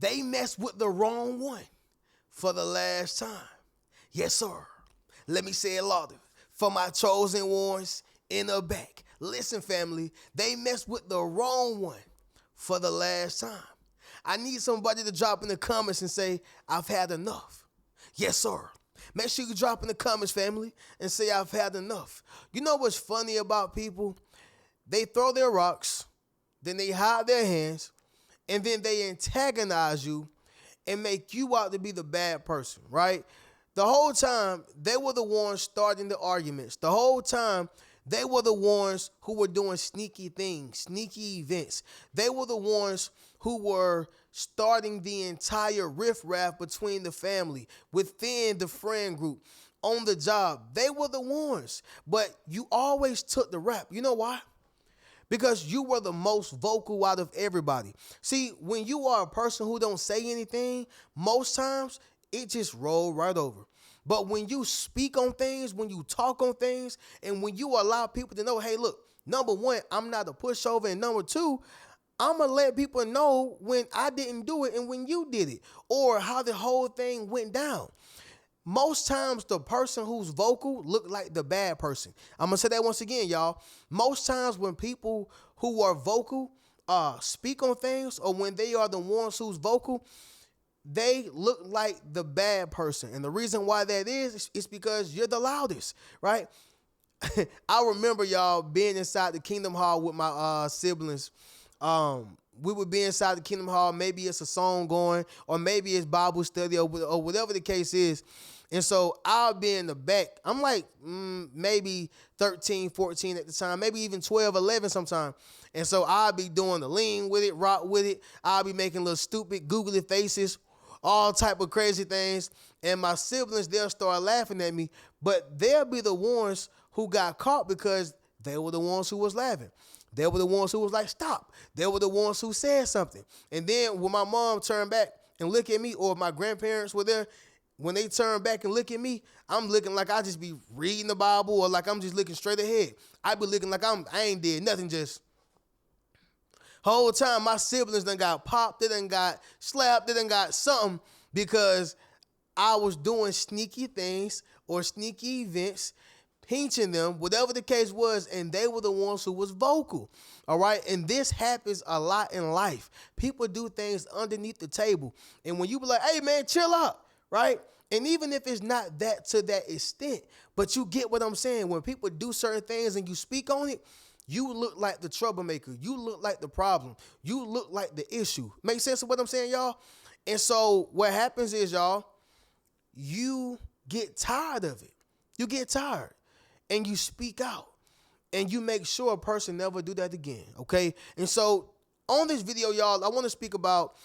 They messed with the wrong one for the last time. Yes, sir. Let me say it louder. For my chosen ones in the back. Listen, family, they messed with the wrong one for the last time. I need somebody to drop in the comments and say, I've had enough. Yes, sir. Make sure you drop in the comments, family, and say, I've had enough. You know what's funny about people? They throw their rocks, then they hide their hands, and then they antagonize you and make you out to be the bad person, right? The whole time, they were the ones starting the arguments. The whole time, they were the ones who were doing sneaky things, sneaky events. They were the ones who were starting the entire riffraff between the family, within the friend group, on the job. They were the ones. But you always took the rap. You know why? Because you were the most vocal out of everybody. See, when you are a person who don't say anything, most times it just roll right over. But when you speak on things, when you talk on things, and when you allow people to know, hey, look, number one, I'm not a pushover, and number two, I'm going to let people know when I didn't do it and when you did it, or how the whole thing went down. Most times the person who's vocal look like the bad person. I'm going to say that once again, y'all. Most times when people who are vocal speak on things, or when they are the ones who's vocal, they look like the bad person. And the reason why that is because you're the loudest, right? I remember, y'all, being inside the Kingdom Hall with my siblings. We would be inside the Kingdom Hall. Maybe it's a song going, or maybe it's Bible study, or whatever the case is. And so I'll be in the back. I'm like maybe 13, 14 at the time, maybe even 12, 11 sometime. And so I'll be doing the lean with it, rock with it. I'll be making little stupid googly faces, all type of crazy things. And my siblings, they'll start laughing at me, but they'll be the ones who got caught because they were the ones who was laughing. They were the ones who was like, stop. They were the ones who said something. And then when my mom turned back and look at me, or my grandparents were there, when they turn back and look at me, I'm looking like I just be reading the Bible, or like I'm just looking straight ahead. I be looking like I ain't did nothing, just whole time my siblings done got popped, they done got slapped, they done got something, because I was doing sneaky things or sneaky events, pinching them, whatever the case was, and they were the ones who was vocal. All right. And this happens a lot in life. People do things underneath the table. And when you be like, hey man, chill out, right? And even if it's not that to that extent, but you get what I'm saying. When people do certain things and you speak on it, you look like the troublemaker. You look like the problem. You look like the issue. Make sense of what I'm saying, y'all? And so what happens is, y'all, you get tired of it. You get tired. And you speak out, and you make sure a person never do that again. Okay. And so on this video, y'all, I want to speak about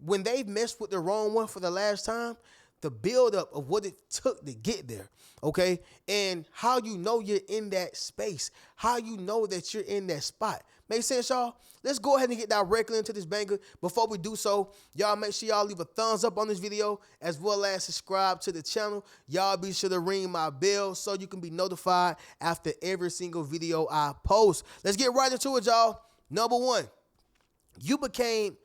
when they've messed with the wrong one for the last time, the buildup of what it took to get there. Okay. And how you know you're in that space, how you know that you're in that spot. Make sense, y'all? Let's go ahead and get directly into this banger. Before we do so, y'all make sure y'all leave a thumbs up on this video, as well as subscribe to the channel. Y'all be sure to ring my bell so you can be notified after every single video I post. Let's get right into it, y'all. Number one, you became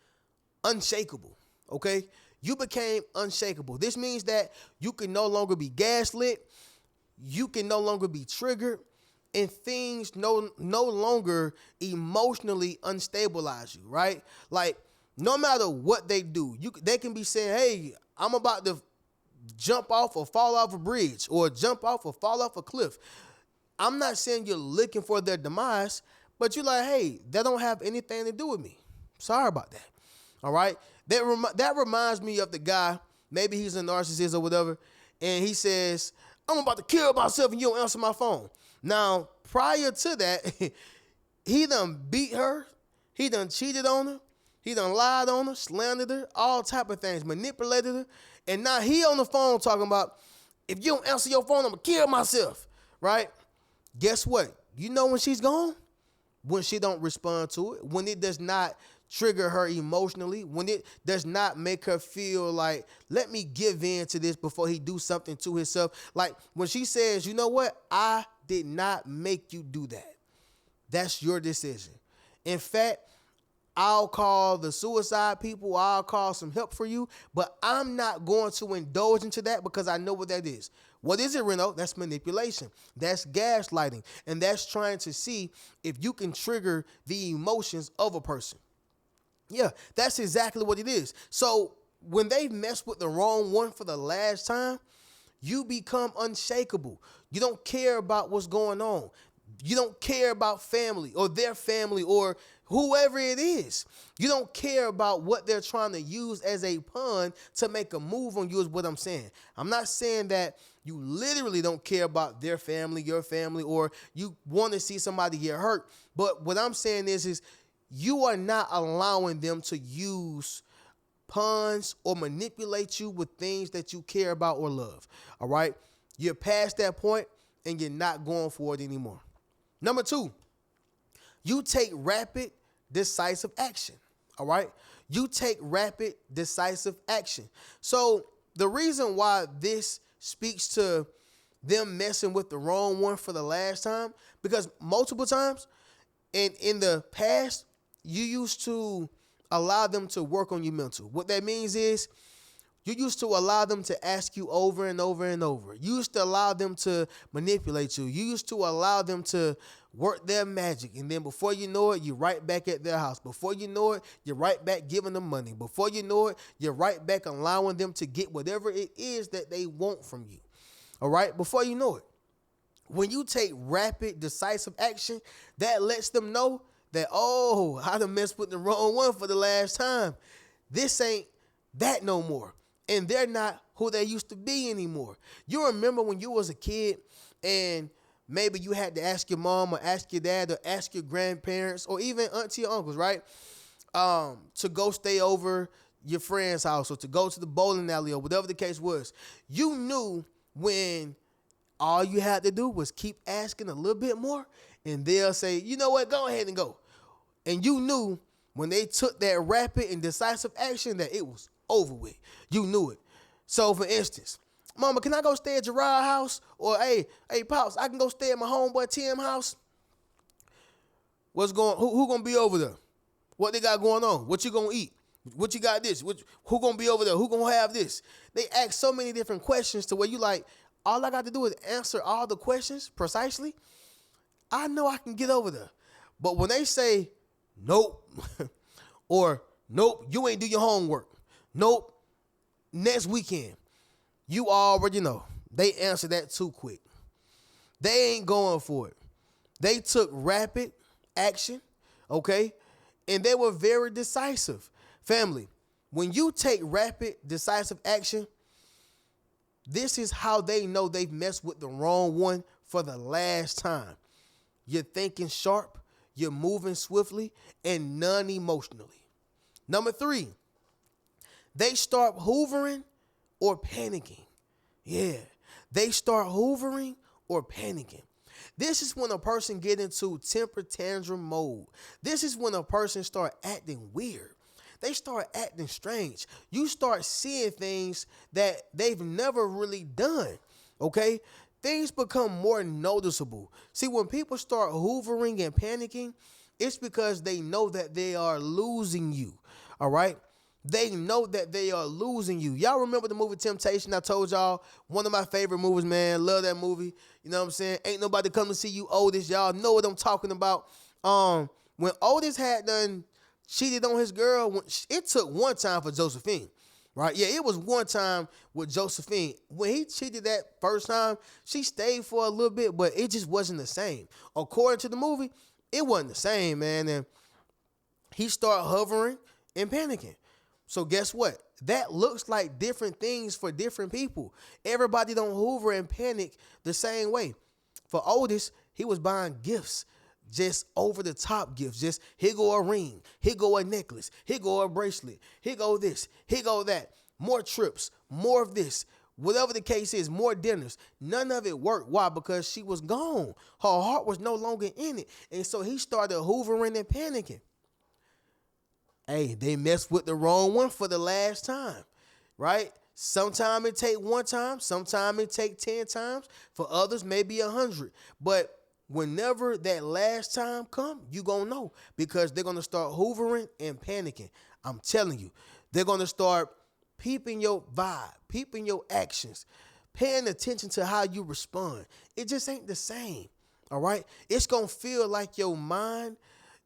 unshakable. Okay. You became unshakable. This means that you can no longer be gaslit. You can no longer be triggered, and things no longer emotionally unstabilize you, right? Like, no matter what they do, they can be saying, hey, I'm about to jump off or fall off a bridge, or jump off or fall off a cliff. I'm not saying you're looking for their demise, but you're like, hey, that don't have anything to do with me. Sorry about that. All right. That reminds me of the guy, maybe he's a narcissist or whatever, and he says, I'm about to kill myself and you don't answer my phone. Now, prior to that, he done beat her. He done cheated on her. He done lied on her, slandered her, all type of things, manipulated her. And now he on the phone talking about, if you don't answer your phone, I'm going to kill myself, right? Guess what? You know when she's gone? When she don't respond to it, when it does not trigger her emotionally, when it does not make her feel like, let me give in to this before he do something to himself. Like when she says, you know what? I did not make you do that. That's your decision. In fact, I'll call the suicide people. I'll call some help for you. But I'm not going to indulge into that because I know what that is. What is it, Reno? That's manipulation. That's gaslighting. And that's trying to see if you can trigger the emotions of a person. Yeah, that's exactly what it is. So when they mess with the wrong one for the last time, you become unshakable. You don't care about what's going on. You don't care about family or their family or whoever it is. You don't care about what they're trying to use as a pawn to make a move on you is what I'm saying. I'm not saying that you literally don't care about their family, your family, or you want to see somebody get hurt. But what I'm saying is you are not allowing them to use pawns or manipulate you with things that you care about or love. All right? You're past that point and you're not going for it anymore. Number 2, you take rapid, decisive action. All right? You take rapid, decisive action. So the reason why this speaks to them messing with the wrong one for the last time, because multiple times in the past, you used to allow them to work on your mental. What that means is you used to allow them to ask you over and over and over. You used to allow them to manipulate you. You used to allow them to work their magic. And then before you know it, you're right back at their house. Before you know it, you're right back giving them money. Before you know it, you're right back allowing them to get whatever it is that they want from you. All right? Before you know it. When you take rapid, decisive action, that lets them know that, oh, I done messed with the wrong one for the last time. This ain't that no more. And they're not who they used to be anymore. You remember when you was a kid and maybe you had to ask your mom or ask your dad or ask your grandparents or even auntie or uncles, right? To go stay over your friend's house or to go to the bowling alley or whatever the case was. You knew when all you had to do was keep asking a little bit more and they'll say, you know what, go ahead and go. And you knew when they took that rapid and decisive action that it was over with. You knew it. So for instance, Mama, can I go stay at Gerard's house? Or hey, Pops, I can go stay at my homeboy Tim's house? Who gonna be over there? What they got going on? What you gonna eat? What you got this? Who gonna be over there? Who gonna have this? They ask so many different questions to where you like, all I got to do is answer all the questions precisely. I know I can get over there. But when they say, nope, or nope, you ain't do your homework. Nope, next weekend. You already know. They answer that too quick. They ain't going for it. They took rapid action, okay? And they were very decisive. Family, when you take rapid, decisive action, this is how they know they've messed with the wrong one for the last time. You're thinking sharp, you're moving swiftly, and non-emotionally. Number 3, they start hoovering or panicking. Yeah, they start hoovering or panicking. This is when a person get into temper tantrum mode. This is when a person start acting weird. They start acting strange. You start seeing things that they've never really done, okay? Things become more noticeable. See, when people start hoovering and panicking, it's because they know that they are losing you, all right? They know that they are losing you. Y'all remember the movie Temptation? I told y'all, one of my favorite movies, man. Love that movie. You know what I'm saying? Ain't nobody come to see you, Otis. Y'all know what I'm talking about. When Otis had done cheated on his girl, it took one time for Josephine, right? Yeah, it was one time with Josephine. When he cheated that first time, she stayed for a little bit, but it just wasn't the same. According to the movie, it wasn't the same, man. And he started hovering and panicking. So guess what? That looks like different things for different people. Everybody don't hoover and panic the same way. For Otis, he was buying gifts. Just over the top gifts. Just here go a ring. Here go a necklace. Here go a bracelet. Here go this. Here go that. More trips. More of this. Whatever the case is, more dinners. None of it worked. Why? Because she was gone. Her heart was no longer in it. And so he started hoovering and panicking. Hey, they messed with the wrong one for the last time, right? Sometimes it take one time. Sometimes it take 10 times. For others, maybe 100. But whenever that last time come, you gonna know because they're gonna start hoovering and panicking. I'm telling you, they're gonna start peeping your vibe, peeping your actions, paying attention to how you respond. It just ain't the same. All right. It's gonna feel like your mind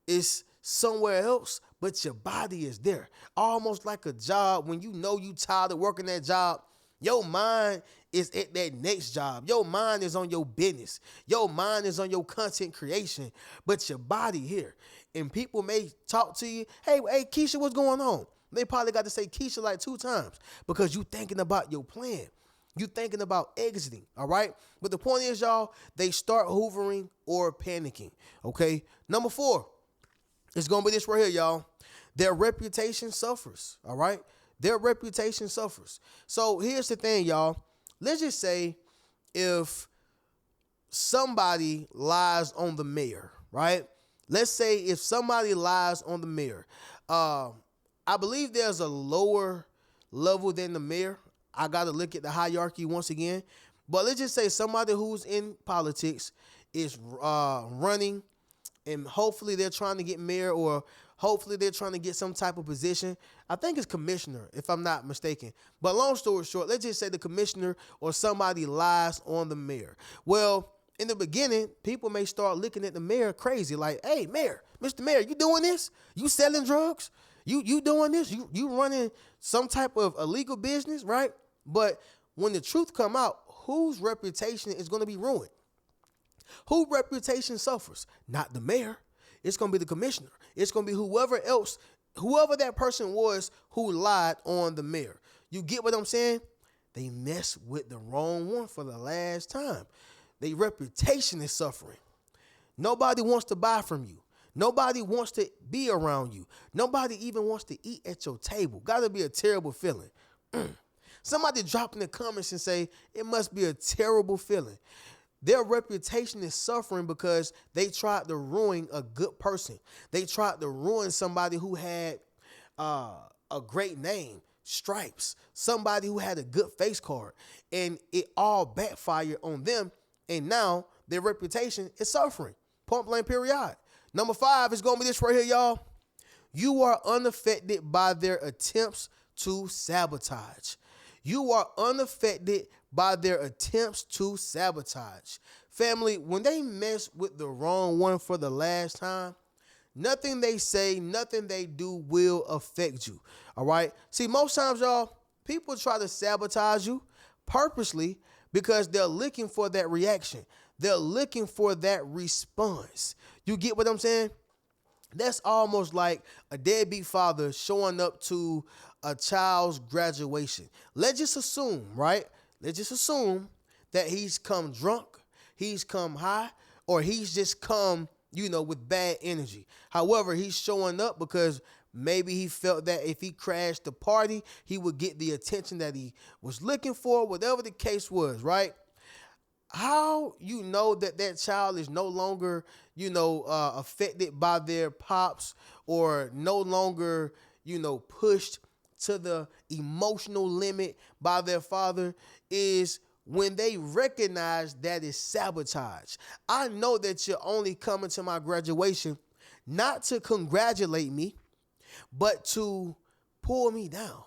is somewhere else, but your body is there. Almost like a job when you know you tired of working that job. Your mind is at that next job. Your mind is on your business. Your mind is on your content creation, but your body here. And people may talk to you, hey, Keisha, what's going on? They probably got to say Keisha like 2 times because you thinking about your plan. You thinking about exiting, all right? But the point is, y'all, they start hoovering or panicking, okay? Number 4, it's going to be this right here, y'all. Their reputation suffers, all right? Their reputation suffers. So here's the thing, y'all. Let's just say if somebody lies on the mayor, right? Let's say if somebody lies on the mayor. I believe there's a lower level than the mayor. I got to look at the hierarchy once again. But let's just say somebody who's in politics is running, and hopefully they're trying to get mayor, or hopefully they're trying to get some type of position. I think it's commissioner, if I'm not mistaken. But long story short, let's just say the commissioner or somebody lies on the mayor. Well, in the beginning, people may start looking at the mayor crazy, like, hey, mayor, Mr. Mayor, you doing this? You selling drugs? You doing this? You running some type of illegal business, right? But when the truth come out, whose reputation is going to be ruined? Whose reputation suffers? Not the mayor. It's going to be the commissioner. It's going to be whoever that person was who lied on the mayor. You get what I'm saying? They mess with the wrong one for the last time. Their reputation is suffering. Nobody wants to buy from you. Nobody wants to be around you. Nobody even wants to eat at your table. Got to be a terrible feeling. Somebody drop in the comments and say, it must be a terrible feeling. Their reputation is suffering because they tried to ruin a good person. They tried to ruin somebody who had a great name, stripes, somebody who had a good face card, and it all backfired on them. And now their reputation is suffering. Point blank period. Number 5 is going to be this right here, y'all. You are unaffected by their attempts to sabotage. You are unaffected by their attempts to sabotage. Family, when they mess with the wrong one for the last time, nothing they say, nothing they do will affect you. All right? See, most times, y'all, people try to sabotage you purposely because they're looking for that reaction. They're looking for that response. You get what I'm saying? That's almost like a deadbeat father showing up to a child's graduation. Let's just assume, right? Let's just assume that he's come drunk, he's come high, or he's just come, with bad energy. However, he's showing up because maybe he felt that if he crashed the party, he would get the attention that he was looking for, whatever the case was, right? How you know that child is no longer, affected by their pops, or no longer, pushed to the emotional limit by their father, is when they recognize that it's sabotage. I know that you're only coming to my graduation not to congratulate me, but to pull me down.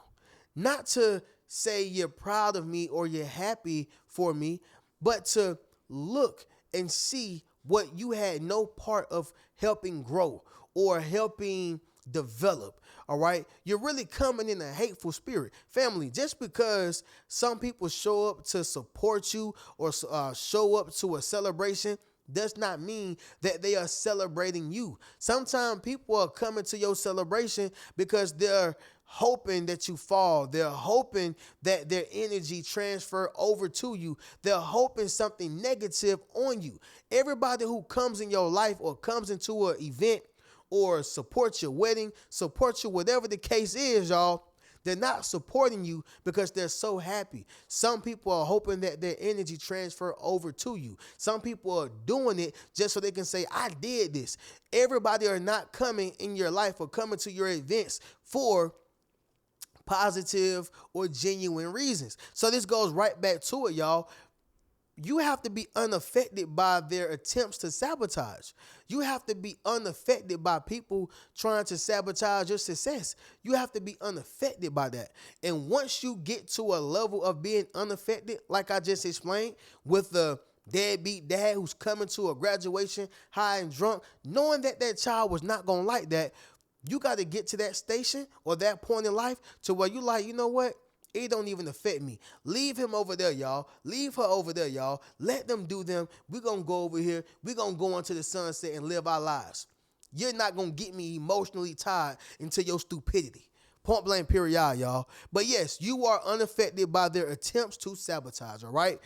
Not to say you're proud of me or you're happy for me, but to look and see what you had no part of helping grow or helping develop. All right. You're really coming in a hateful spirit. Family, just because some people show up to support you or show up to a celebration does not mean that they are celebrating you. Sometimes people are coming to your celebration because they're hoping that you fall. They're hoping that their energy transfer over to you. They're hoping something negative on you. Everybody who comes in your life or comes into an event or supports your wedding, supports you, whatever the case is, y'all, they're not supporting you because they're so happy. Some people are hoping that their energy transfer over to you. Some people are doing it just so they can say, I did this. Everybody are not coming in your life or coming to your events for positive or genuine reasons. So this goes right back to it, y'all. you have to be unaffected by their attempts to sabotage. You have to be unaffected by people trying to sabotage your success. You have to be unaffected by that. And once you get to a level of being unaffected, like I just explained, with the deadbeat dad who's coming to a graduation high and drunk, knowing that that child was not going to like that, you got to get to that station or that point in life to where you like, you know what? It don't even affect me. Leave him over there, y'all. Leave her over there, y'all. Let them do them. We're going to go over here. We're going to go into the sunset and live our lives. You're not going to get me emotionally tied into your stupidity. Point blank period, y'all. But yes, you are unaffected by their attempts to sabotage, all right?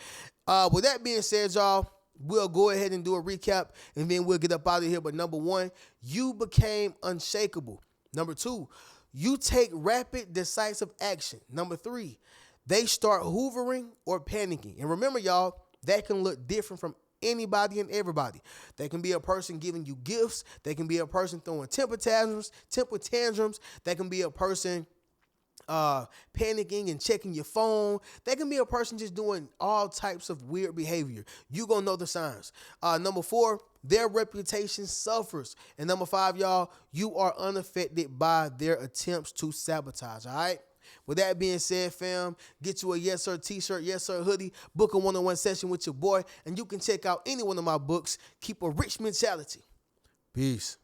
With that being said, y'all, we'll go ahead and do a recap, and then we'll get up out of here. But number one, you became unshakable. Number two, you take rapid, decisive action. Number three, they start hoovering or panicking. And remember, y'all, that can look different from anybody and everybody. They can be a person giving you gifts. They can be a person throwing temper tantrums. They can be a person panicking and checking your phone. They can be a person just doing all types of weird behavior. You gonna know the signs. Number four, their reputation suffers. And number five, y'all, you are unaffected by their attempts to sabotage. All right. With that being said, fam, get you a Yes Sir t-shirt, Yes Sir hoodie, book a one-on-one session with your boy, and you can check out any one of my books. Keep a rich mentality. Peace.